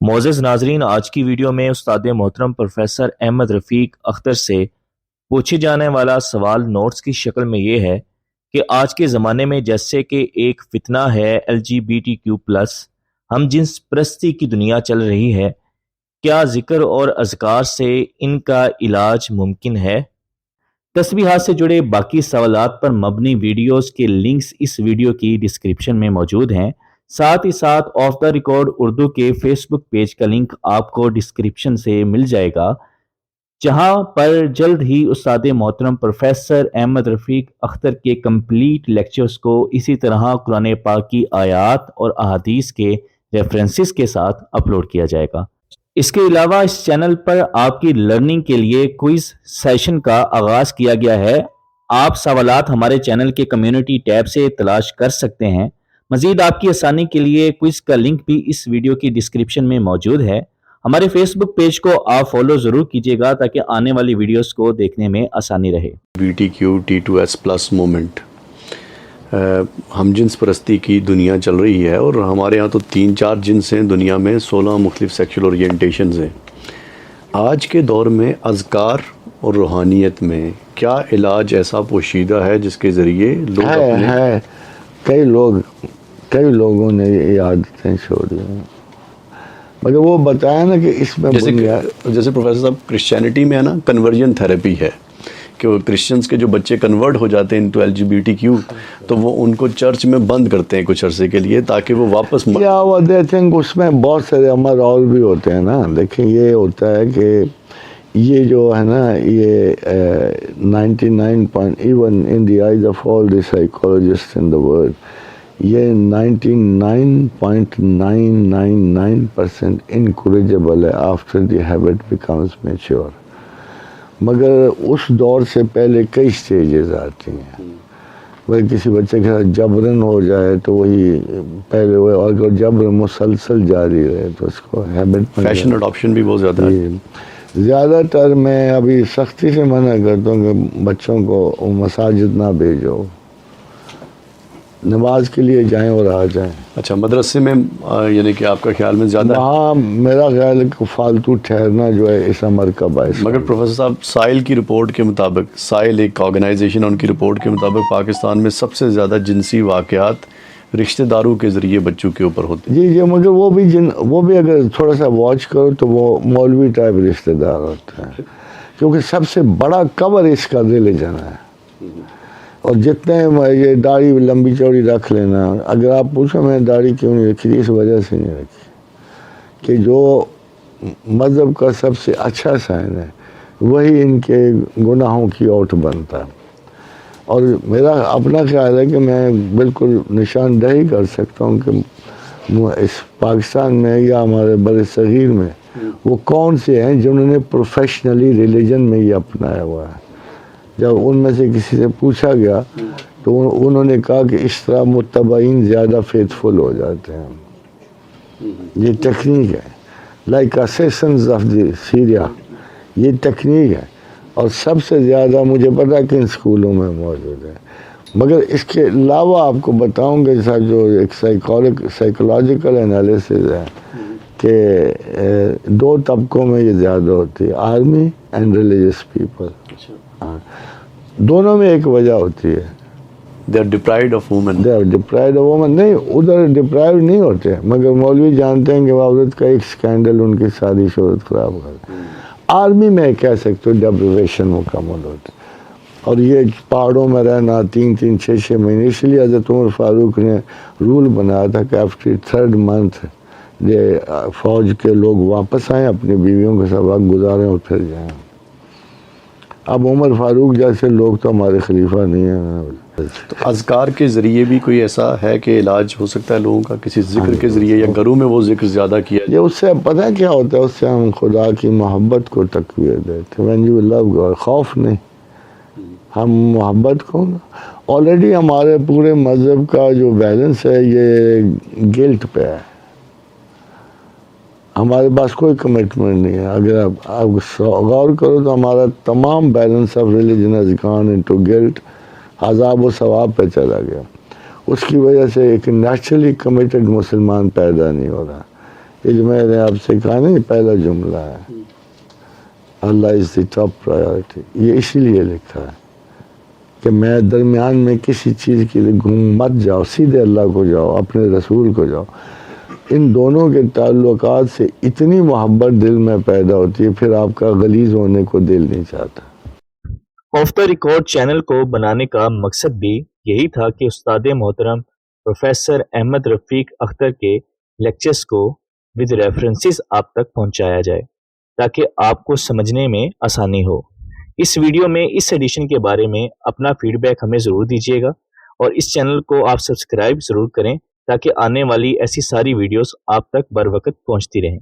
معزز ناظرین، آج کی ویڈیو میں استاد محترم پروفیسر احمد رفیق اختر سے پوچھے جانے والا سوال نوٹس کی شکل میں یہ ہے کہ آج کے زمانے میں جیسے کہ ایک فتنہ ہے LGBTQ+، ہم جنس پرستی کی دنیا چل رہی ہے، کیا ذکر اور اذکار سے ان کا علاج ممکن ہے؟ تسبیحات سے جڑے باقی سوالات پر مبنی ویڈیوز کے لنکس اس ویڈیو کی ڈسکرپشن میں موجود ہیں۔ ساتھ ہی ساتھ آف دا ریکارڈ اردو کے فیس بک پیج کا لنک آپ کو ڈسکرپشن سے مل جائے گا، جہاں پر جلد ہی استاد محترم پروفیسر احمد رفیق اختر کے کمپلیٹ لیکچرز کو اسی طرح قرآن پاک کی آیات اور احادیث کے ریفرنسز کے ساتھ اپلوڈ کیا جائے گا۔ اس کے علاوہ اس چینل پر آپ کی لرننگ کے لیے کوئز سیشن کا آغاز کیا گیا ہے۔ آپ سوالات ہمارے چینل کے کمیونٹی ٹیب سے تلاش کر سکتے ہیں۔ مزید آپ کی آسانی کے لیے کوئز کا لنک بھی اس ویڈیو کی ڈسکرپشن میں موجود ہے۔ ہمارے فیس بک پیج کو آپ فالو ضرور کیجیے گا تاکہ آنے والی ویڈیوز کو دیکھنے میں آسانی رہے۔ BTQ T2S+ مومنٹ، ہم جنس پرستی کی دنیا چل رہی ہے، اور ہمارے ہاں تو 3-4 جنس ہیں دنیا میں، 16 مختلف سیکشل اورینٹیشنز ہیں۔ آج کے دور میں اذکار اور روحانیت میں کیا علاج ایسا پوشیدہ ہے جس کے ذریعے لوگ ہے کئی لوگوں نے یہ عادتیں چھوڑی ہیں، مگر وہ بتایا نا کہ اس میں جیسے پروفیسر صاحب کرسچینٹی میں ہے نا، کنورژن تھراپی ہے کہ وہ کرسچنس کے جو بچے کنورٹ ہو جاتے ہیں انٹو LGBTQ، تو وہ ان کو چرچ میں بند کرتے ہیں کچھ عرصے کے لیے تاکہ وہ واپس اس میں بہت سارے امر اور بھی ہوتے ہیں نا۔ دیکھیں، یہ ہوتا ہے کہ یہ جو ہے نا، یہ 99 in the eyes of all the psychologists in the world، یہ 99.999% انکوریجبل ہے after the habit becomes mature، مگر اس دور سے پہلے کئی سٹیجز آتی ہیں۔ وہ کسی بچے کے ساتھ جبرن ہو جائے تو وہی پہلے وہ، اور اگر جبر مسلسل جاری رہے تو اس کو ہیبٹ میں فیشن اڈاپشن بھی بہت زیادہ ہے۔ زیادہ تر میں ابھی سختی سے منع کرتا ہوں کہ بچوں کو مساجد نہ بھیجو، نماز کے لیے جائیں اور آ جائیں۔ اچھا، مدرسے میں یعنی کہ آپ کا خیال میں زیادہ؟ ہاں، میرا خیال ہے کہ فالتو ٹھہرنا جو ہے اس امر کا باعث۔ مگر پروفیسر صاحب، سائل کی رپورٹ کے مطابق، سائل ایک آرگنائزیشن، ان کی رپورٹ کے مطابق پاکستان میں سب سے زیادہ جنسی واقعات رشتہ داروں کے ذریعے بچوں کے اوپر ہوتے ہیں۔ جی، مگر وہ بھی اگر تھوڑا سا واچ کرو تو وہ مولوی ٹائپ رشتہ دار ہوتے ہیں، کیونکہ سب سے بڑا کور اس کا ریلیجن ہے۔ اور جتنے یہ داڑھی لمبی چوڑی رکھ لینا، اگر آپ پوچھو میں نے داڑھی کیوں نہیں رکھی، اس وجہ سے نہیں رکھی کہ جو مذہب کا سب سے اچھا سائن ہے وہی ان کے گناہوں کی اوٹ بنتا ہے۔ اور میرا اپنا خیال ہے کہ میں بالکل نشاندہی کر سکتا ہوں کہ اس پاکستان میں یا ہمارے بر صغیر میں وہ کون سے ہیں جنہوں نے پروفیشنلی ریلیجن میں یہ اپنایا ہوا ہے۔ جب ان میں سے کسی سے پوچھا گیا تو انہوں نے کہا کہ اس طرح متبعین زیادہ فیتھفل ہو جاتے ہیں۔ یہ ٹیکنیک ہے، لائک اسیسنز آف دی سیریا، یہ ٹیکنیک ہے، اور سب سے زیادہ مجھے پتا کہ ان اسکولوں میں موجود ہے۔ مگر اس کے علاوہ آپ کو بتاؤں گا جو ایک سائیکولوجیکل انالیسز ہے کہ 2 طبقوں میں یہ زیادہ ہوتی ہے، آرمی اینڈ ریلیجس پیپل۔ دونوں میں ایک وجہ ہوتی ہے، they are deprived of women۔ نہیں، ادھر ڈپرائیو نہیں ہوتے، مگر مولوی جانتے ہیں کہ عورت کا ایک سکینڈل ان کی ساری شہرت خراب کر۔ آرمی میں کہہ سکتے ہو ڈیپریویشن مکمل ہوتی، اور یہ پہاڑوں میں رہنا 3-3 6-6 مہینے، اس لیے حضرت عمر فاروق نے رول بنایا تھا کہ آفٹر 3rd month فوج کے لوگ واپس آئیں، اپنی بیویوں کے ساتھ وقت گزاریں اور پھر جائیں۔ اب عمر فاروق جیسے لوگ تو ہمارے خلیفہ نہیں ہیں۔ تو اذکار کے ذریعے بھی کوئی ایسا ہے کہ علاج ہو سکتا ہے لوگوں کا، کسی ذکر کے ذریعے، یا گھروں میں وہ ذکر زیادہ کیا یہ اس سے پتہ ہے کیا ہوتا ہے، اس سے ہم خدا کی محبت کو تقویت دیتے ہیں۔ when you love God، خوف نہیں، ہم محبت کو، آلریڈی ہمارے پورے مذہب کا جو بیلنس ہے یہ گلٹ پہ ہے، ہمارے پاس کوئی کمٹمنٹ نہیں ہے۔ اگر آپ غور کرو تو ہمارا تمام balance of religion has gone into guilt، عذاب و ثواب پہ چلا گیا۔ اس کی وجہ سے ایک نیچرلی کمیٹڈ مسلمان پیدا نہیں ہو رہا۔ یہ جو میں نے آپ سے کہا نا، یہ پہلا جملہ ہے، اللہ از دی ٹاپ پرائیورٹی، یہ اسی لیے لکھا ہے کہ میں درمیان میں کسی چیز کی گم مت جاؤ، سیدھے اللہ کو جاؤ، اپنے رسول کو جاؤ۔ ان دونوں کے تعلقات سے اتنی محبت دل میں پیدا ہوتی ہے، پھر آپ کا غلیظ ہونے کو دل نہیں چاہتا۔ آف دا ریکارڈ چینل کو بنانے کا مقصد بھی یہی تھا کہ استاد محترم پروفیسر احمد رفیق اختر کے لیکچرز کو ود ریفرنسز آپ تک پہنچایا جائے تاکہ آپ کو سمجھنے میں آسانی ہو۔ اس ویڈیو میں اس ایڈیشن کے بارے میں اپنا فیڈ بیک ہمیں ضرور دیجیے گا، اور اس چینل کو آپ سبسکرائب ضرور کریں تاکہ آنے والی ایسی ساری ویڈیوز آپ تک بر وقت پہنچتی رہیں۔